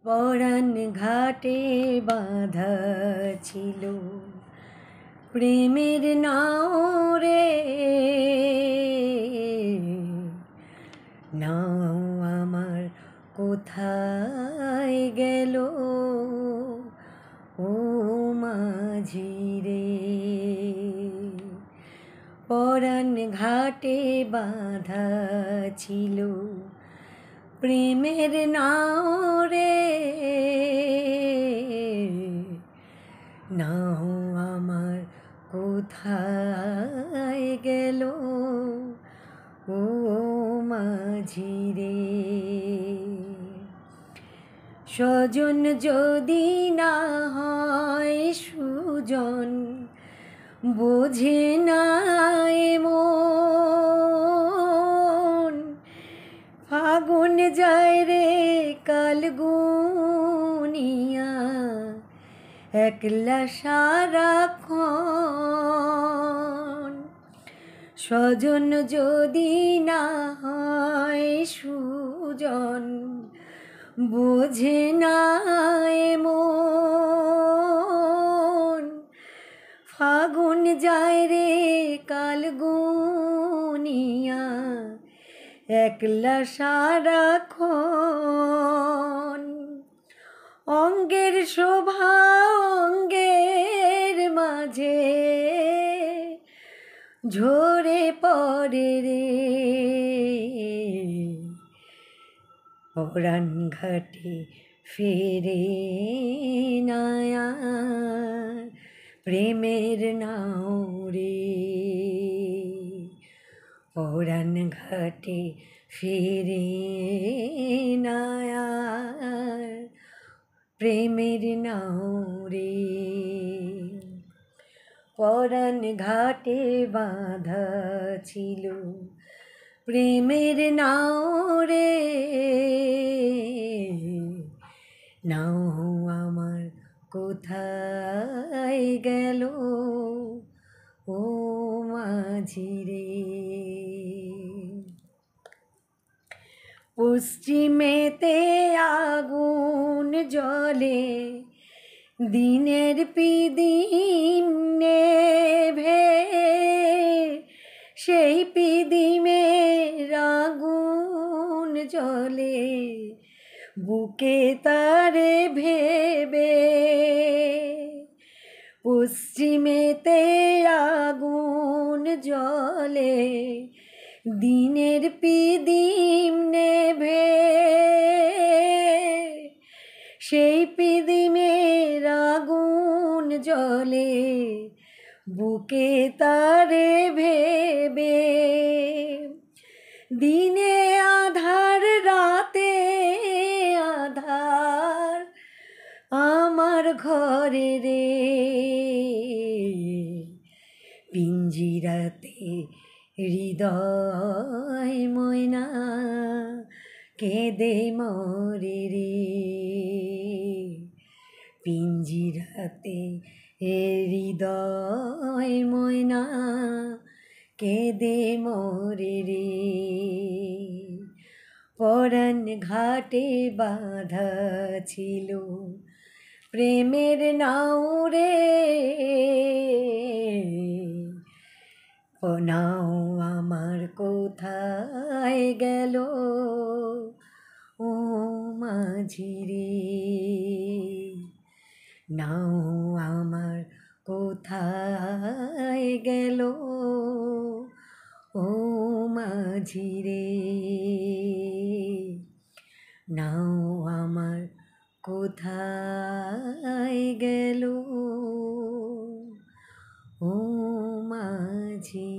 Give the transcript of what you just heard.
পরাণ ঘাটে বাঁধা ছিল প্রেমের নাও রে, নাও আমার কোথায় গেল ও মাঝি রে। পরাণ ঘাটে বাঁধা ছিল প্রেমের নাও রে, নাও আমার কোথায় গেল ও মাঝি রে। স্বজন যদি না হয় সুজন, বোঝে না মন, ফাগুন যায় রে কাল গুনিয়া একলা সারাক্ষণ। স্বজন যদি না হয় সুজন, বোঝে না মন, ফাগুন যায় রে কাল গুনিয়া একলা সারাক্ষণ। অঙ্গের শোভা অঙ্গের মাঝে ঝরে পড়ে রে, পরাণ ঘাটে ফেরে না আর প্রেমের নাও রে। পরাণ ঘাটে ফেরে না আর প্রেমের নাও রে। পরাণ ঘাটে বাঁধা ছিল প্রেমের নাও রে, নাও আমার কোথায় গেল ও মাঝি রে। পশ্চিমেতে আগুন জ্বলে দিনের পিদিম নেভে, সেই পিদিমের আগুন জ্বলে বুকে তারে ভেবে। পশ্চিমেতে আগুন জ্বলে দিনের পিদিম নেভে, সেই পিদিমের আগুন জ্বলে বুকে তারে ভেবে। দিনে আধার রাতে আধার আমার ঘরে রে, পিঞ্জিরাতে হৃদয় ময়না কেঁদে মরে রে, পিঞ্জিরাতে হৃদয় ময়না কেঁদে মরে রে। পরাণ ঘাটে বাঁধা ছিল প্রেমের নাও রে, নাও আমার কোথায় গেল ও মাঝি রে, নাও আমার কোথায় গেল ও মাঝি রে, নাও আমার কোথায় গেল ও মাঝি